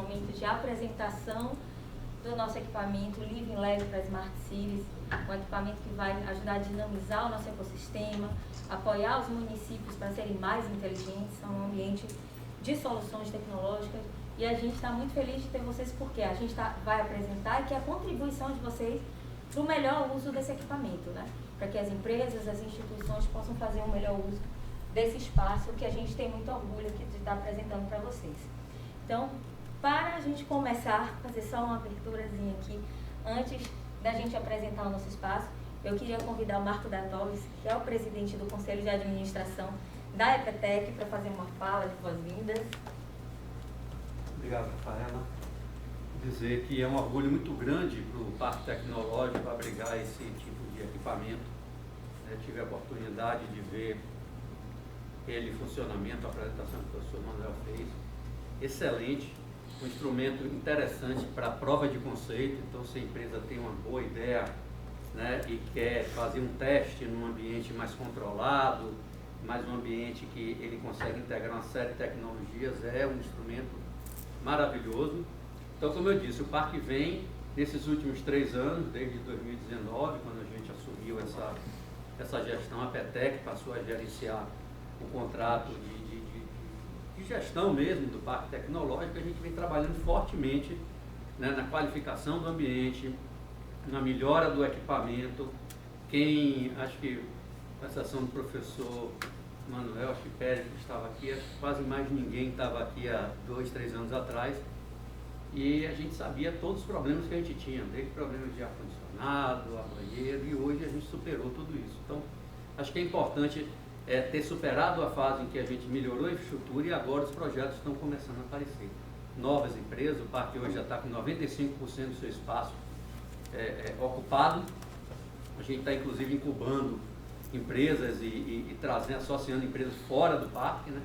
momento de apresentação do nosso equipamento Living Lab para Smart Cities, um equipamento que vai ajudar a dinamizar o nosso ecossistema, apoiar os municípios para serem mais inteligentes, são um ambiente de soluções tecnológicas, e a gente está muito feliz de ter vocês, porque a gente vai apresentar que a contribuição de vocês para o melhor uso desse equipamento, né? Para que as empresas, as instituições possam fazer um melhor uso desse espaço, que a gente tem muito orgulho aqui de estar apresentando para vocês. Então, para a gente começar, fazer só uma aberturazinha aqui, antes da gente apresentar o nosso espaço, eu queria convidar o Marco Datolis, que é o presidente do Conselho de Administração da EPTEC, para fazer uma fala de boas-vindas. Obrigado, Rafaela. Dizer que é um orgulho muito grande para o Parque Tecnológico abrigar esse tipo de equipamento. Tive a oportunidade de ver ele em funcionamento, a apresentação que o professor Manuel fez. Excelente, um instrumento interessante para a prova de conceito. Então, se a empresa tem uma boa ideia, né, e quer fazer um teste num ambiente mais controlado, mais um ambiente que ele consegue integrar uma série de tecnologias, é um instrumento maravilhoso. Então, como eu disse, o parque vem nesses últimos 3 anos, desde 2019, quando a gente assumiu essa gestão, a EPTEC passou a gerenciar o contrato de gestão mesmo do parque tecnológico. A gente vem trabalhando fortemente, né, na qualificação do ambiente, na melhora do equipamento. Acho que, com exceção do professor Manuel, acho que Pérez estava aqui, acho que quase mais ninguém estava aqui há 2, 3 anos atrás, e a gente sabia todos os problemas que a gente tinha, desde problemas de ar-condicionado, a banheiro, e hoje a gente superou tudo isso. Então, acho que é importante ter superado a fase em que a gente melhorou a infraestrutura, e agora os projetos estão começando a aparecer. Novas empresas, o parque hoje já está com 95% do seu espaço ocupado. A gente está inclusive incubando empresas e trazendo, associando empresas fora do parque, né?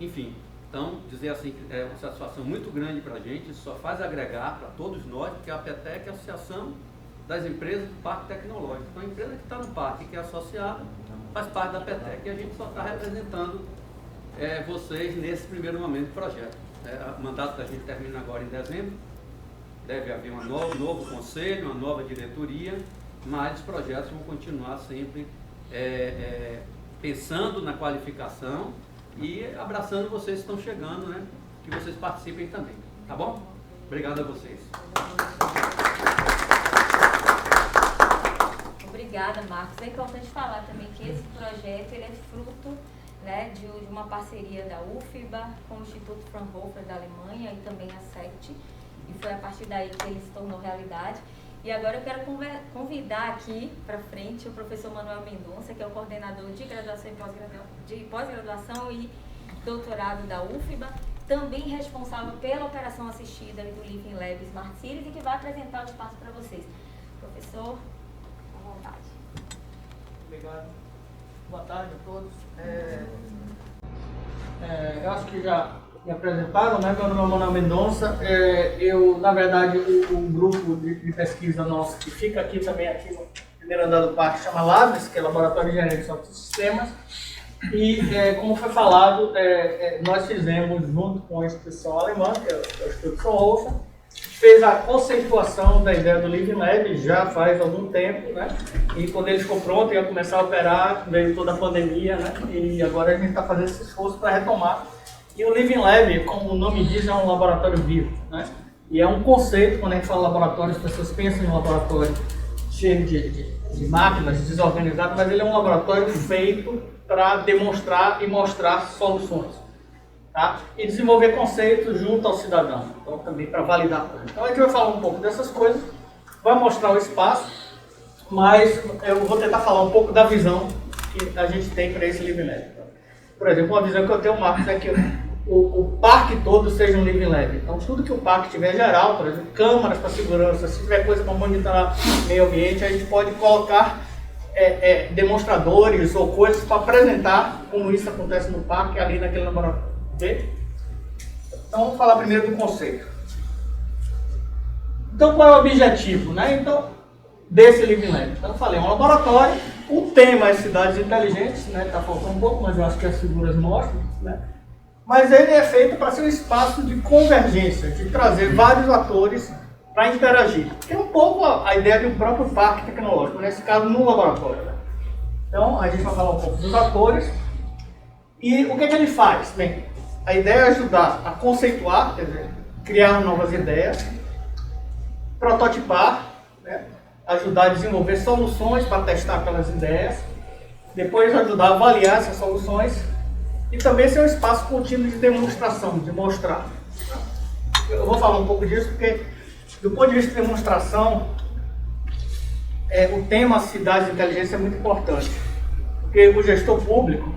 Enfim, então dizer assim que é uma satisfação muito grande para a gente, isso só faz agregar para todos nós, porque a APTEC é a Associação das Empresas do Parque Tecnológico. Então a empresa que está no parque, que é associada, faz parte da APTEC, e a gente só está representando vocês nesse primeiro momento do projeto. O mandato da gente termina agora em dezembro, deve haver um novo conselho, uma nova diretoria, mas os projetos vão continuar sempre pensando na qualificação e abraçando vocês que estão chegando, né? Que vocês participem também, tá bom? Obrigado a vocês. Obrigada, Marcos. É importante falar também que esse projeto ele é fruto, né, de uma parceria da UFBA com o Instituto Fraunhofer da Alemanha e também a CET, e foi a partir daí que ele se tornou realidade. E agora eu quero convidar aqui para frente o professor Manuel Mendonça, que é o coordenador de graduação e pós-graduação e doutorado da UFBA, também responsável pela operação assistida do Living Lab Smart Cities, e que vai apresentar o espaço para vocês. Professor, à vontade. Obrigado. Boa tarde a todos. Eu acho que já me apresentaram, né? Meu nome é Manuel Mendonça. Na verdade, o grupo de pesquisa nosso, que fica aqui também, aqui no primeiro andar do parque, chama Labs, que é Laboratório de Engenharia de Software e Sistemas. E, como foi falado, nós fizemos, junto com a instituição alemã, que é o Instituto Fraunhofer, fez a conceituação da ideia do Living Lab já faz algum tempo, né? E quando ele ficou pronto, ia começar a operar, veio toda a pandemia, né? E agora a gente está fazendo esse esforço para retomar. E o Living Lab, como o nome diz, é um laboratório vivo, né? E é um conceito, quando a gente fala laboratório, as pessoas pensam em um laboratório cheio de máquinas, desorganizado, mas ele é um laboratório feito para demonstrar e mostrar soluções, tá? E desenvolver conceitos junto ao cidadão, então também para validar coisas. Então a gente vai falar um pouco dessas coisas, vai mostrar o espaço, mas eu vou tentar falar um pouco da visão que a gente tem para esse Living Lab. Por exemplo, uma visão que eu tenho, Marcos, é que o parque todo seja um Living Lab. Então, tudo que o parque tiver geral, por exemplo, câmaras para segurança, se tiver coisa para monitorar meio ambiente, a gente pode colocar demonstradores ou coisas para apresentar como isso acontece no parque, ali naquele laboratório. Okay? Então, vamos falar primeiro do conceito. Então, qual é o objetivo, né? Então, desse Living Lab? Então, eu falei, é um laboratório, o tema é cidades inteligentes, né? Está faltando um pouco, mas eu acho que as figuras mostram, né? mas ele é feito para ser um espaço de convergência, de trazer vários atores para interagir. Que é um pouco a ideia de um próprio parque tecnológico, nesse caso no laboratório. Né? Então, a gente vai falar um pouco dos atores. E o que ele faz? Bem, a ideia é ajudar a conceituar, quer dizer, criar novas ideias, prototipar, né? Ajudar a desenvolver soluções para testar aquelas ideias, depois ajudar a avaliar essas soluções e também ser um espaço contínuo de demonstração, de mostrar. Eu vou falar um pouco disso porque, do ponto de vista de demonstração, o tema cidades inteligentes é muito importante, porque o gestor público,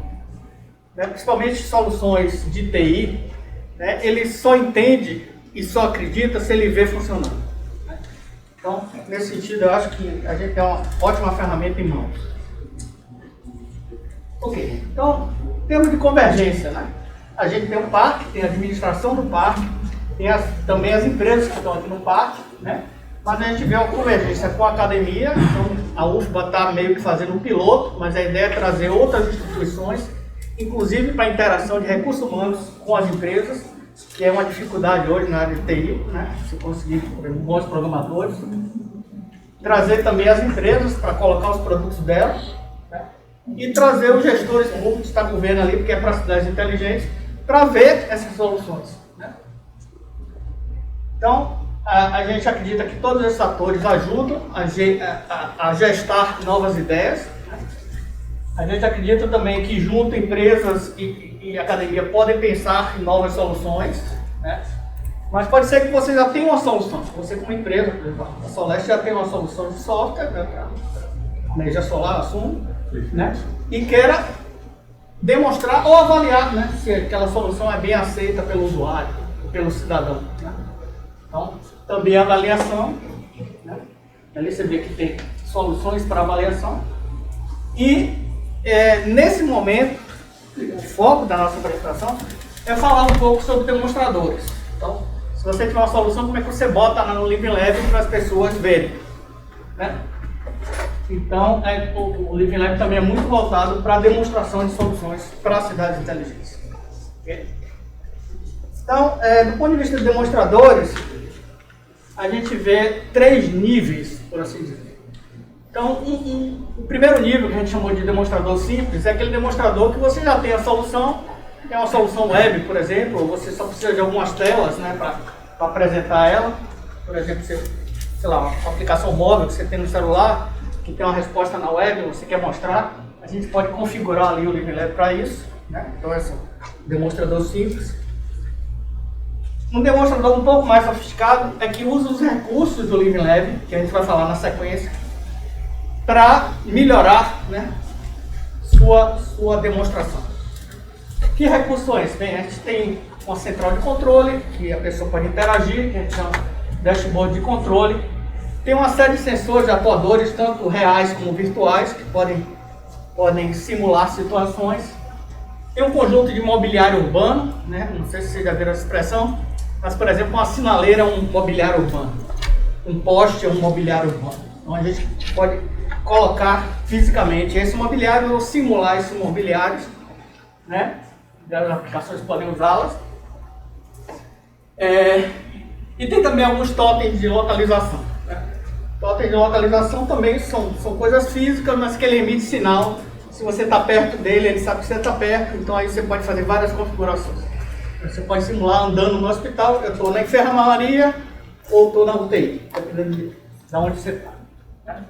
né, principalmente soluções de TI, né, ele só entende e só acredita se ele vê funcionando. Né? Então, nesse sentido, eu acho que a gente tem uma ótima ferramenta em mãos. Ok, então, em termos de convergência, né? A gente tem o parque, tem a administração do parque, tem também as empresas que estão aqui no parque, né? Mas a gente vê uma convergência com a academia, então a UFBA está meio que fazendo um piloto, mas a ideia é trazer outras instituições, inclusive para a interação de recursos humanos com as empresas, que é uma dificuldade hoje na área de TI, né? Se conseguir bons programadores. Trazer também as empresas para colocar os produtos delas, né? E trazer os gestores públicos que está governo ali, porque é para cidades inteligentes, para ver essas soluções. Né? Então, a gente acredita que todos esses atores ajudam a gestar novas ideias. Né? A gente acredita também que junto empresas e academia podem pensar em novas soluções. Né? Mas pode ser que você já tenha uma solução. Você como empresa, por exemplo, a Soleste já tem uma solução de software, né, para energia solar, assumo, né? E queira demonstrar ou avaliar, né, se aquela solução é bem aceita pelo usuário, pelo cidadão. Né? Então, também a avaliação, né? Ali você vê que tem soluções para avaliação. E nesse momento, o foco da nossa apresentação é falar um pouco sobre demonstradores. Então, se você tiver uma solução, como é que você bota no Living Lab para as pessoas verem? Né? Então, o Living Lab também é muito voltado para a demonstração de soluções para cidades inteligentes. Okay? Então, do ponto de vista de demonstradores, a gente vê 3 níveis, por assim dizer. Então, o primeiro nível, que a gente chamou de demonstrador simples, é aquele demonstrador que você já tem a solução, é uma solução web, por exemplo, ou você só precisa de algumas telas, né, para apresentar ela. Por exemplo, sei lá, uma aplicação móvel que você tem no celular, que tem uma resposta na web, você quer mostrar, a gente pode configurar ali o Living Lab para isso. Né? Então, esse é um demonstrador simples. Um demonstrador um pouco mais sofisticado é que usa os recursos do Living Lab, que a gente vai falar na sequência, para melhorar, né, sua demonstração. Que recursos são esses? Bem, a gente tem uma central de controle, que a pessoa pode interagir, que a gente chama de dashboard de controle. Tem uma série de sensores atuadores, tanto reais como virtuais, que podem simular situações. Tem um conjunto de mobiliário urbano, né? Não sei se vocês já viram essa expressão, mas, por exemplo, uma sinaleira é um mobiliário urbano, um poste é um mobiliário urbano. Então a gente pode colocar fisicamente esse mobiliário ou simular esses mobiliários, né? As aplicações podem usá-las. E tem também alguns totens de localização. Né? Totens de localização também são coisas físicas, mas que ele emite sinal. Se você está perto dele, ele sabe que você está perto, então aí você pode fazer várias configurações. Você pode simular andando no hospital, eu estou na enfermaria ou estou na UTI, dependendo de onde você está. Né?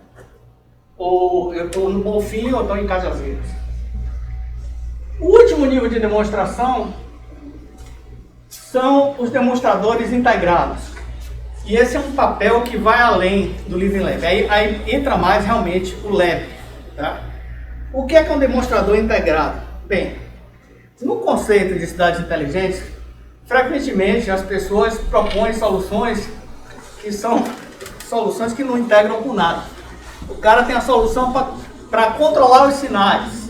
Ou eu estou no Bonfim ou estou em Cajazeiras. O último nível de demonstração são os demonstradores integrados. E esse é um papel que vai além do Living Lab. Aí entra mais realmente o Lab. Tá? O que é um demonstrador integrado? Bem, no conceito de cidades inteligentes, frequentemente as pessoas propõem soluções que são soluções que não integram com nada. O cara tem a solução para controlar os sinais.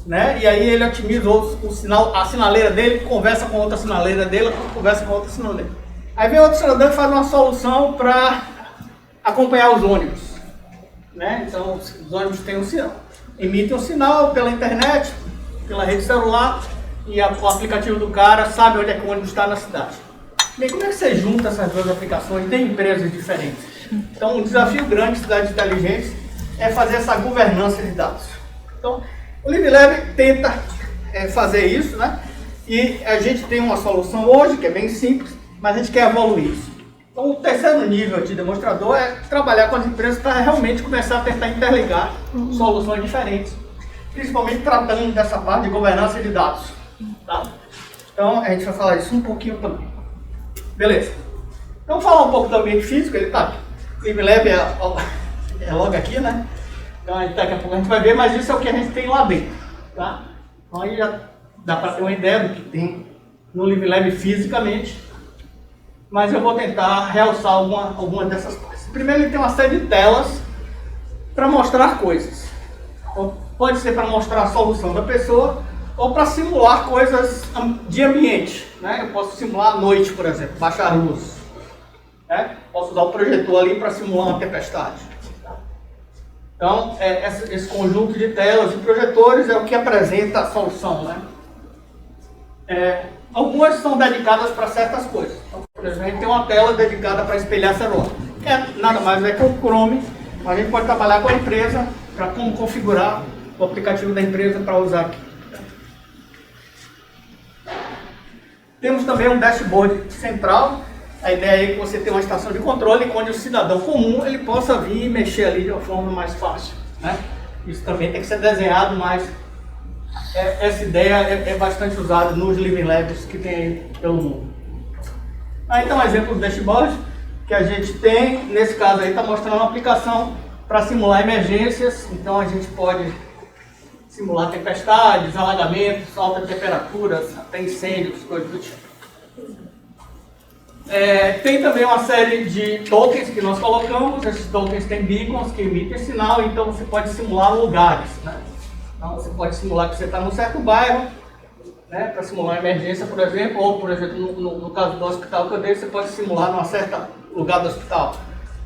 Né? E aí ele otimiza o sinal, a sinaleira dele, conversa com outra sinaleira dele, conversa com outra sinaleira. Aí vem outro cidadão que faz uma solução para acompanhar os ônibus. Né? Então os ônibus têm emitem um sinal pela internet, pela rede celular, e o aplicativo do cara sabe onde é que o ônibus está na cidade. Bem, como é que você junta essas duas aplicações de empresas diferentes? Então, um desafio grande de cidades inteligentes é fazer essa governança de dados. Então, o LiveLab tenta fazer isso, né? E a gente tem uma solução hoje que é bem simples, mas a gente quer evoluir isso. Então, o terceiro nível de demonstrador é trabalhar com as empresas para realmente começar a tentar interligar soluções diferentes, principalmente tratando dessa parte de governança de dados. Tá? Então, a gente vai falar isso um pouquinho também. Beleza. Então, falar um pouco do ambiente físico, ele tá aqui. O LiveLab é logo aqui, né? Então, daqui a pouco a gente vai ver, mas isso é o que a gente tem lá dentro. Tá? Então, aí já dá para ter uma ideia do que tem no LiveLab fisicamente, mas eu vou tentar realçar algumas dessas coisas. Primeiro, ele tem uma série de telas para mostrar coisas. Pode ser para mostrar a solução da pessoa ou para simular coisas de ambiente. Né? Eu posso simular a noite, por exemplo, baixar a luz. Né? Posso usar o projetor ali para simular uma tempestade. Então, esse conjunto de telas e projetores é o que apresenta a solução. Né? Algumas são dedicadas para certas coisas. Então, por exemplo, a gente tem uma tela dedicada para espelhar celular. Que nada mais é que o Chrome, mas a gente pode trabalhar com a empresa para como configurar o aplicativo da empresa para usar aqui. Temos também um dashboard central. A ideia é que você tenha uma estação de controle onde o cidadão comum ele possa vir e mexer ali de uma forma mais fácil. Né? Isso também tem que ser desenhado, mas essa ideia é bastante usada nos Living Labs que tem aí pelo mundo. Então, um exemplo do dashboard que a gente tem, nesse caso aí está mostrando uma aplicação para simular emergências. Então a gente pode simular tempestades, alagamentos, altas temperaturas, até incêndios, coisas do tipo. Tem também uma série de tokens que nós colocamos. Esses tokens têm beacons que emitem sinal, então você pode simular lugares. Né? Então você pode simular que você está num certo bairro, né, para simular uma emergência, por exemplo, ou, por exemplo, no caso do hospital que eu dei, você pode simular num certo lugar do hospital.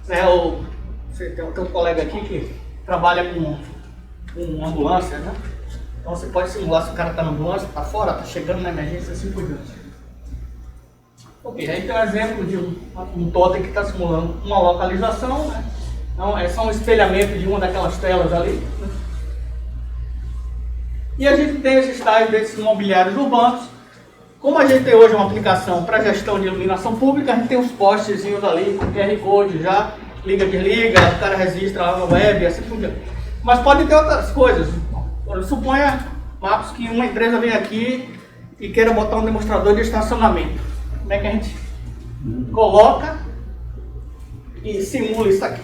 Né? Ou você tem um colega aqui que trabalha com ambulância, né? Então você pode simular se o cara está na ambulância, está fora, está chegando na emergência, assim por diante. Ok, aí tem um exemplo de um totem que está simulando uma localização, né? Então é só um espelhamento de uma daquelas telas ali. Né? E a gente tem esses tais desses imobiliários urbanos. Como a gente tem hoje uma aplicação para gestão de iluminação pública, a gente tem uns postezinhos ali com QR Code, já liga, desliga, o cara registra lá no web, assim por diante. Mas pode ter outras coisas. Suponha, Marcos, que uma empresa vem aqui e queira botar um demonstrador de estacionamento. Como é que a gente coloca e simula isso aqui?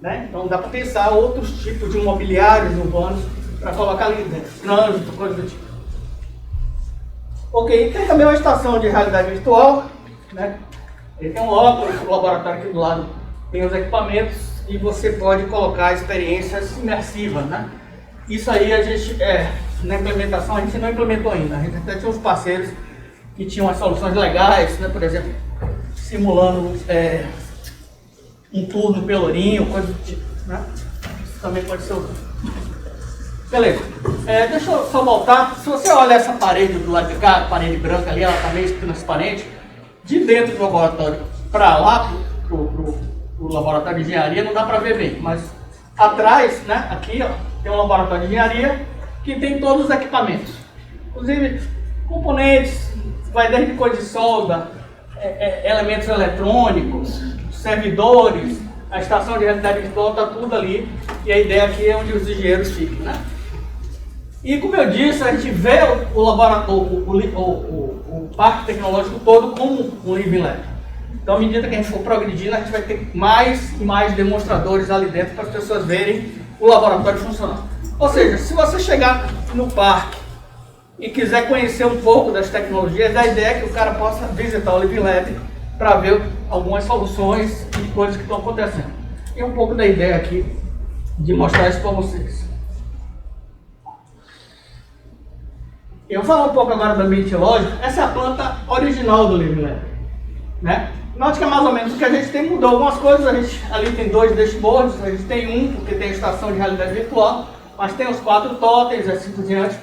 Né? Então dá para pensar outros tipos de imobiliários urbanos para colocar ali dentro, trânsito, coisa do tipo. Ok, tem também uma estação de realidade virtual, né? Ele tem um óculos, o laboratório aqui do lado tem os equipamentos e você pode colocar experiências imersivas, né? Isso aí a gente, na implementação, a gente não implementou ainda. A gente até tinha uns parceiros que tinham as soluções legais, né? Por exemplo, simulando um tour no Pelourinho, coisa do tipo, né? Isso também pode ser usado. Beleza, deixa eu só voltar. Se você olha essa parede do lado de cá, a parede branca ali, ela está meio transparente. De dentro do laboratório para lá, pro laboratório de engenharia, não dá para ver bem. Mas atrás, né, aqui, ó, tem um laboratório de engenharia que tem todos os equipamentos. Inclusive, componentes, vai desde coisa de solda, elementos eletrônicos, servidores, a estação de realidade virtual, está tudo ali. E a ideia aqui é onde os engenheiros ficam, né? E como eu disse, a gente vê o laboratório, o parque tecnológico todo como um Living Lab. Então, à medida que a gente for progredindo, a gente vai ter mais e mais demonstradores ali dentro para as pessoas verem o laboratório funcionando. Ou seja, se você chegar no parque e quiser conhecer um pouco das tecnologias, a ideia é que o cara possa visitar o Living Lab para ver algumas soluções e coisas que estão acontecendo. E um pouco da ideia aqui de mostrar isso para vocês. Eu vou falar um pouco agora do ambiente lógico. Essa é a planta original do Living Lab, né? Note que é mais ou menos o que a gente tem, mudou algumas coisas. A gente ali tem 2 dashboards, a gente tem um porque tem a estação de realidade virtual, mas tem os 4 totens, assim por diante.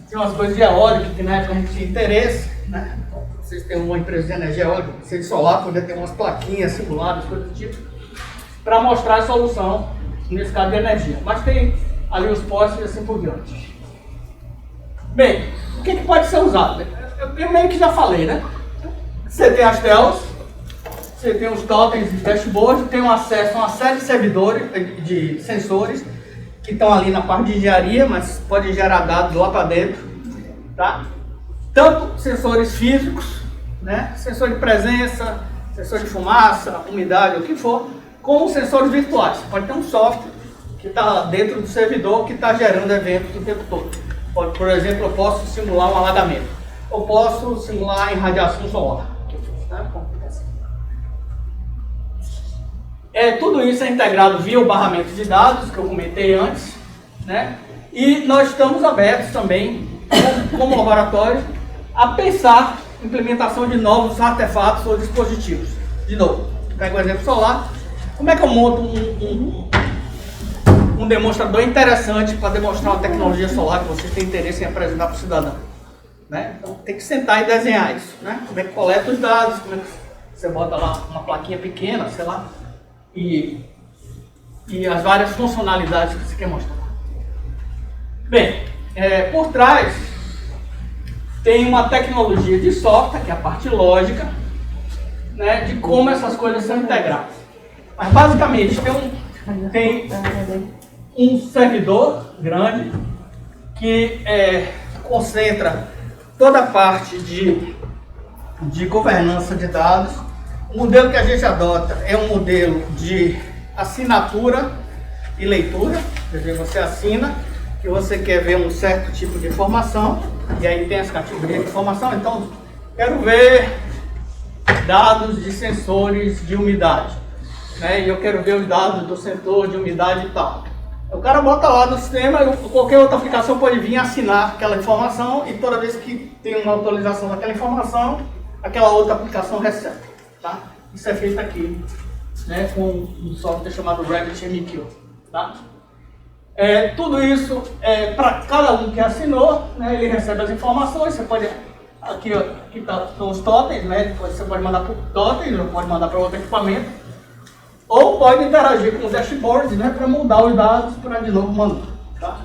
Tinha umas coisas de eólica que na época não tinha interesse, né? Vocês têm uma empresa de energia eólica, precisa de solar, poder ter umas plaquinhas simuladas, coisas do tipo, para mostrar a solução nesse caso de energia. Mas tem ali os postes e assim por diante. Bem, o que pode ser usado? Eu meio que já falei, né? Você tem as telas, você tem os totens e dashboard, tem um acesso a uma série de servidores, de sensores, que estão ali na parte de engenharia, mas pode gerar dados lá para dentro, tá? Tanto sensores físicos, né? Sensor de presença, sensor de fumaça, umidade, o que for, como sensores virtuais. Pode ter um software que está dentro do servidor que está gerando eventos o tempo todo. Por exemplo, eu posso simular um alagamento, eu posso simular irradiação solar. Tá? Tudo isso é integrado via o barramento de dados, que eu comentei antes, né? E nós estamos abertos também, como laboratório, a pensar implementação de novos artefatos ou dispositivos. De novo, pego o exemplo solar. Como é que eu monto um demonstrador interessante para demonstrar uma tecnologia solar que vocês têm interesse em apresentar para o cidadão? Né? Então tem que sentar e desenhar isso. Né? Como é que coleta os dados, como é que você bota lá uma plaquinha pequena, sei lá, e as várias funcionalidades que você quer mostrar. Bem, por trás tem uma tecnologia de software, que é a parte lógica, né, de como essas coisas são integradas. Mas basicamente tem um servidor grande que concentra toda a parte de governança de dados. O modelo que a gente adota é um modelo de assinatura e leitura, quer dizer, você assina que você quer ver um certo tipo de informação, e aí tem as categorias de informação. Então, quero ver dados de sensores de umidade, né? E eu quero ver os dados do sensor de umidade e tal. O cara bota lá no sistema, qualquer outra aplicação pode vir assinar aquela informação, e toda vez que tem uma atualização daquela informação, aquela outra aplicação recebe. Tá? Isso é feito aqui, né, com um software chamado RabbitMQ. Tá? Tudo isso para cada um que assinou, né, ele recebe as informações. Você pode, aqui estão os totens, né, você pode mandar para o totem, ou pode mandar para outro equipamento, ou pode interagir com o dashboard, né, para mudar os dados para de novo mandar. Tá?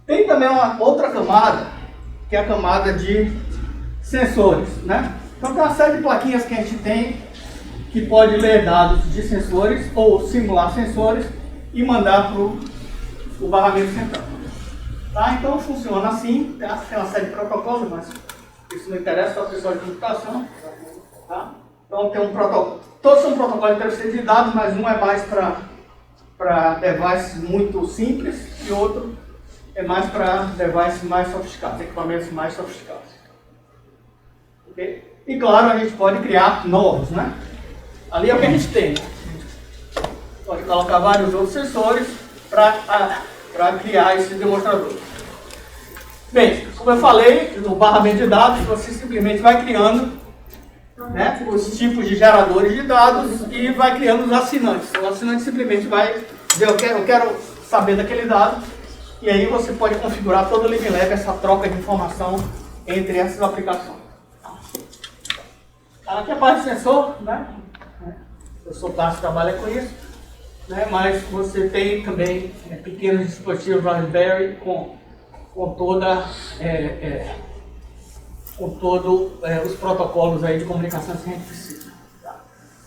Tem também uma outra camada, que é a camada de sensores. Né? Então tem uma série de plaquinhas que a gente tem que pode ler dados de sensores ou simular sensores e mandar para o barramento central. Tá? Então funciona assim, tem uma série de protocolos, mas isso não interessa para o pessoal de computação. Tá? Então tem um protocolo, todos são protocolos de transferência de dados, mas um é mais para devices muito simples e outro é mais para devices mais sofisticados, equipamentos mais sofisticados. Okay? E claro, a gente pode criar novos, né? Ali é o que a gente tem. Pode colocar vários outros sensores para criar esses demonstradores. Bem, como eu falei, no barramento de dados, você simplesmente vai criando, né, os tipos de geradores de dados e vai criando os assinantes. O assinante simplesmente vai dizer, eu quero saber daquele dado, e aí você pode configurar todo o Living Lab, essa troca de informação entre essas aplicações. Aqui é a parte de sensor, né? O sensor clássico trabalha com isso, né? Mas você tem também pequenos dispositivos Raspberry com todos os protocolos aí de comunicação que a gente precisa. Tá?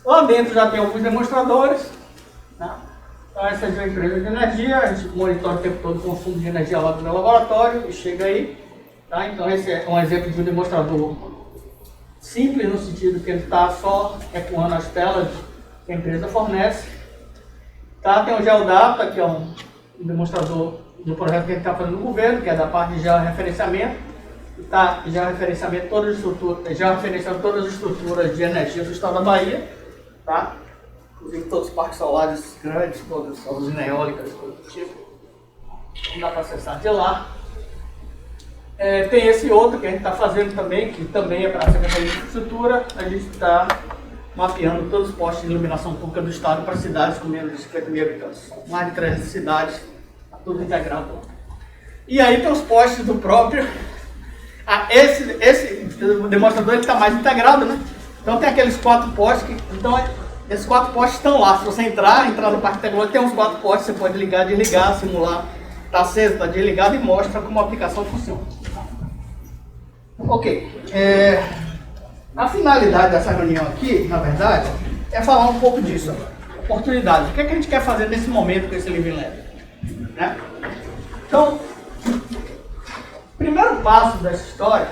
Lá dentro já tem alguns demonstradores. Tá? Então essa é uma empresa de energia, a gente monitora o tempo todo o consumo de energia lá do meu laboratório e chega aí. Tá? Então esse é um exemplo de um demonstrador simples, no sentido que ele está só ecoando as telas que a empresa fornece. Tá? Tem o GeoData, que é um demonstrador do projeto que a gente está fazendo no governo, que é da parte de georreferenciamento. Está georreferenciando todas as estruturas de energia do estado da Bahia. Tá? Inclusive todos os parques solares grandes, todas as usinas eólicas, coisas do tipo. Não dá para acessar de lá. Tem esse outro que a gente está fazendo também, que também é para a Secretaria de Infraestrutura. A gente está mapeando todos os postos de iluminação pública do estado para cidades com menos de 50 mil habitantes. Mais de 300 cidades, tá tudo integrado. E aí tem os postes do próprio. Esse demonstrador está mais integrado, né? Então tem aqueles 4 postes. Então esses 4 postes estão lá. Se você entrar no parque tecnológico, tem uns 4 postes. Você pode ligar, desligar, simular. Está aceso, está desligado e mostra como a aplicação funciona. Ok. A finalidade dessa reunião aqui, na verdade, é falar um pouco disso. Oportunidades. O que é que a gente quer fazer nesse momento com esse Living Lab? Né? Então, o primeiro passo dessa história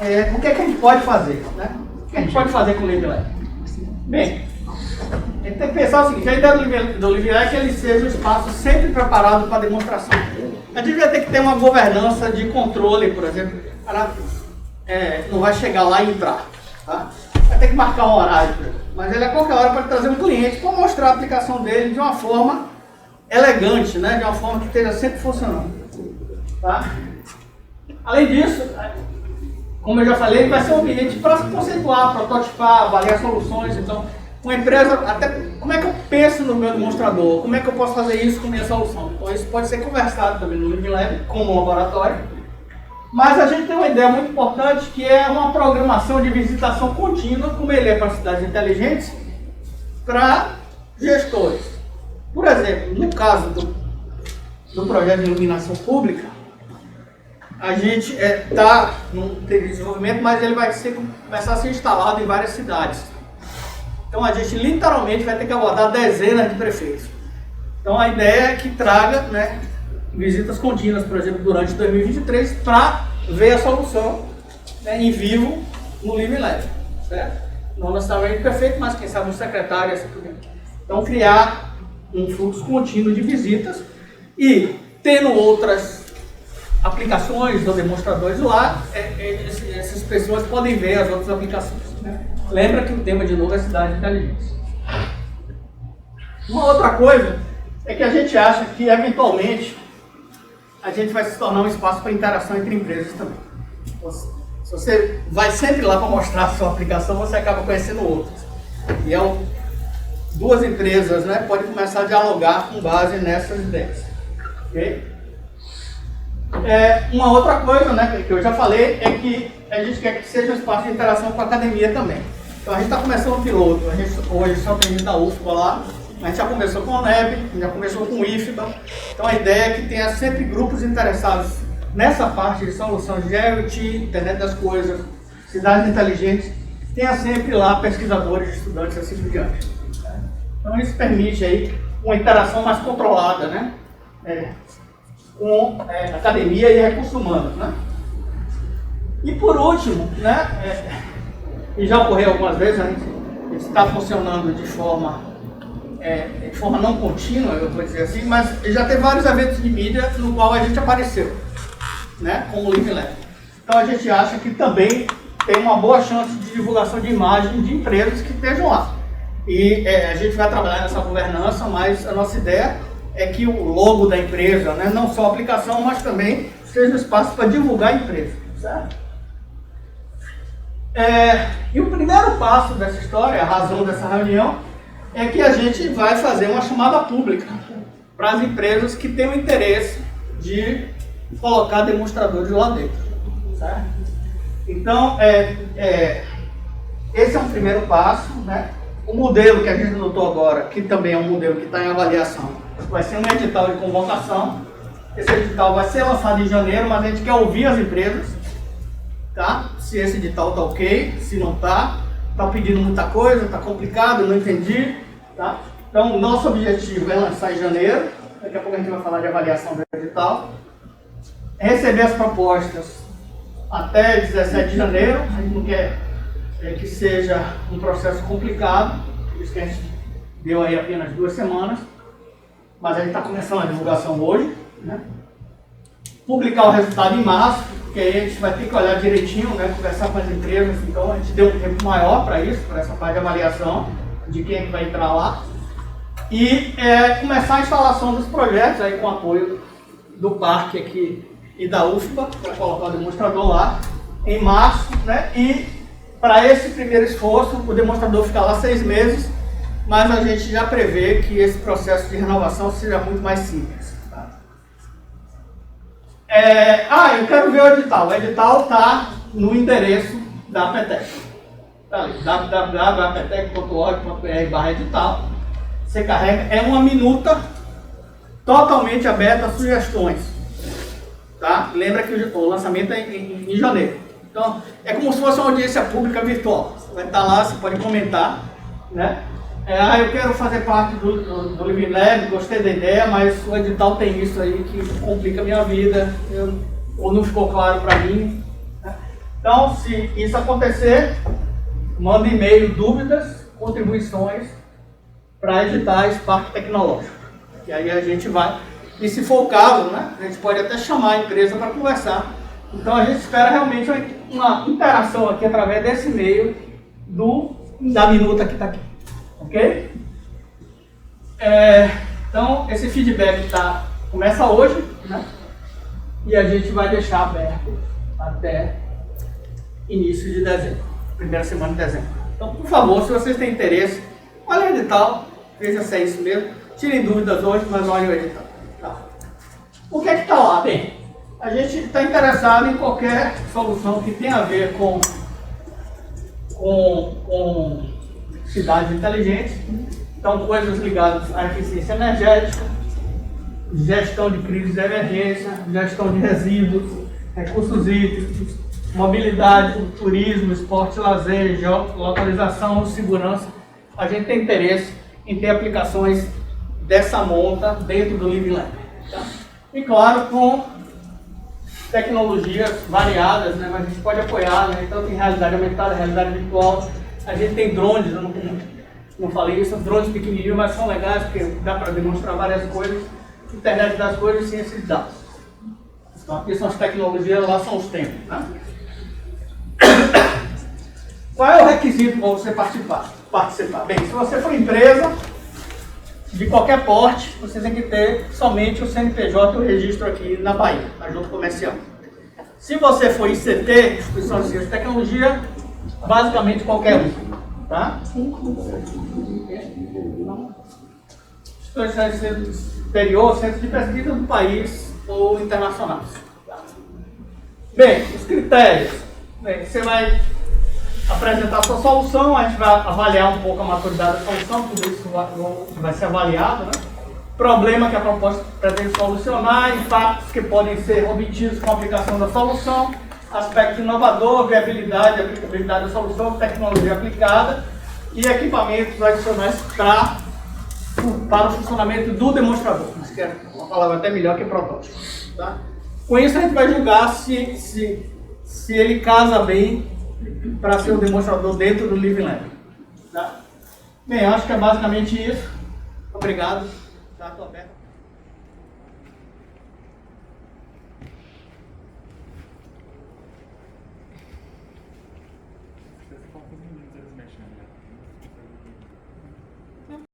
é o que é que a gente pode fazer. Né? O que a gente pode fazer com o Living Lab? Bem, a gente tem que pensar o seguinte: a ideia do Living Lab é que ele seja um espaço sempre preparado para demonstração. A gente vai ter que ter uma governança de controle, por exemplo, para não vai chegar lá e entrar. Tá? Vai ter que marcar um horário, mas ele a qualquer hora pode trazer um cliente para mostrar a aplicação dele de uma forma elegante, né? De uma forma que esteja sempre funcionando. Tá? Além disso, como eu já falei, ele vai ser um ambiente para conceituar, prototipar, avaliar soluções. Então, uma empresa, até como é que eu penso no meu demonstrador, como é que eu posso fazer isso com a minha solução. Então, isso pode ser conversado também no Living Lab, como laboratório. Mas a gente tem uma ideia muito importante, que é uma programação de visitação contínua, como ele é para cidades inteligentes, para gestores. Por exemplo, no caso do projeto de iluminação pública, a gente está num desenvolvimento, mas ele vai começar a ser instalado em várias cidades. Então a gente literalmente vai ter que abordar dezenas de prefeitos. Então a ideia é que traga, né, visitas contínuas, por exemplo, durante 2023, para ver a solução, né, em vivo no Living Lab, certo? Não necessariamente perfeito, mas quem sabe um secretário e assim por diante. Então criar um fluxo contínuo de visitas e tendo outras aplicações ou demonstradores lá, essas pessoas podem ver as outras aplicações. Né? Lembra que o tema de novo é cidade inteligente. Uma outra coisa é que a gente acha que eventualmente a gente vai se tornar um espaço para interação entre empresas também. Se você vai sempre lá para mostrar a sua aplicação, você acaba conhecendo outras. E duas empresas, né, podem começar a dialogar com base nessas ideias. Okay? Uma outra coisa, né, que eu já falei, é que a gente quer que seja um espaço de interação com a academia também. Então a gente está começando um piloto, hoje só tem gente da UFBA lá, a gente já conversou com a NEB, já conversou com o IFBA. Então a ideia é que tenha sempre grupos interessados nessa parte de soluções de IoT, internet das coisas, cidades inteligentes, tenha sempre lá pesquisadores, estudantes, assim por diante. Então isso permite aí uma interação mais controlada, né? Com academia e recursos humanos, né? E por último, né? E já ocorreu algumas vezes, a gente está funcionando de forma não contínua, eu vou dizer assim, mas já teve vários eventos de mídia no qual a gente apareceu, né? Como o Living Lab. Então a gente acha que também tem uma boa chance de divulgação de imagem de empresas que estejam lá. E a gente vai trabalhar nessa governança, mas a nossa ideia é que o logo da empresa, né, não só a aplicação, mas também seja um espaço para divulgar a empresa, certo? E o primeiro passo dessa história, a razão dessa reunião, é que a gente vai fazer uma chamada pública para as empresas que têm o interesse de colocar demonstradores lá dentro, certo? Então, esse é um primeiro passo, né? O modelo que a gente adotou agora, que também é um modelo que está em avaliação, vai ser um edital de convocação. Esse edital vai ser lançado em janeiro, mas a gente quer ouvir as empresas, tá? Se esse edital está ok, se não está pedindo muita coisa, está complicado, não entendi, tá? Então, nosso objetivo é lançar em janeiro, daqui a pouco a gente vai falar de avaliação do edital, receber as propostas até 17 de janeiro, a gente não quer que seja um processo complicado, por isso que a gente deu aí apenas 2 semanas, mas a gente está começando a divulgação hoje, né? Publicar o resultado em março, porque aí a gente vai ter que olhar direitinho, né? Conversar com as empresas, então a gente deu um tempo maior para isso, para essa parte de avaliação de quem é que vai entrar lá, e começar a instalação dos projetos aí com apoio do parque aqui e da UFBA, para colocar o demonstrador lá em março, né? E para esse primeiro esforço, o demonstrador fica lá 6 meses, mas a gente já prevê que esse processo de renovação seja muito mais simples. Tá? Eu quero ver o edital. O edital está no endereço da APTEC. Está ali, www.aptec.org.br/edital. Você carrega, é uma minuta totalmente aberta a sugestões. Tá? Lembra que o lançamento é em janeiro. Então, é como se fosse uma audiência pública virtual. Você vai estar lá, você pode comentar, né? Eu quero fazer parte do Living Lab, gostei da ideia, mas o edital tem isso aí que complica a minha vida, ou não ficou claro para mim. Né? Então, se isso acontecer, manda e-mail, dúvidas, contribuições para editais Parque Tecnológico. E aí a gente vai, e se for o caso, né, a gente pode até chamar a empresa para conversar. Então a gente espera realmente uma interação aqui através desse e-mail da minuta que está aqui. Ok? Então, esse feedback começa hoje, né? E a gente vai deixar aberto até início de dezembro, primeira semana de dezembro. Então, por favor, se vocês têm interesse, olhem o edital, veja se é isso mesmo. Tirem dúvidas hoje, mas olhem o edital. Tá. O que é que está lá? Bem, a gente está interessado em qualquer solução que tenha a ver com cidades inteligentes, então coisas ligadas à eficiência energética, gestão de crises de emergência, gestão de resíduos, recursos hídricos, mobilidade, turismo, esporte, lazer, localização, segurança. A gente tem interesse em ter aplicações dessa monta dentro do Living Lab. Tá? E claro, com tecnologias variadas, né? Mas a gente pode apoiar, né? Tanto em realidade aumentada, realidade virtual. A gente tem drones, eu não falei isso, drones pequenininhos, mas são legais porque dá para demonstrar várias coisas. Internet das coisas e ciência de dados. Então aqui são as tecnologias, lá são os tempos. Né? Qual é o requisito para você participar? Bem, se você for empresa de qualquer porte, você tem que ter somente o CNPJ e o registro aqui na Bahia, na junta comercial. Se você for ICT, Instituição de Ciência e Tecnologia, basicamente qualquer um. Tá? Instituição de ensino superior, centro de pesquisa do país ou internacional. Bem, os critérios. Bem, você vai apresentar a sua solução, a gente vai avaliar um pouco a maturidade da solução, tudo isso vai ser avaliado, né? Problema que a proposta pretende solucionar, impactos que podem ser obtidos com a aplicação da solução, aspecto inovador, viabilidade, aplicabilidade da solução, tecnologia aplicada e equipamentos adicionais para o funcionamento do demonstrador, mas que é uma palavra até melhor que protótipo. Tá? Com isso a gente vai julgar se ele casa bem para ser um demonstrador dentro do Living Lab. Tá? Bem, eu acho que é basicamente isso. Obrigado. Tá, tô aberto. Você fala com os meninos, eles mexem, né?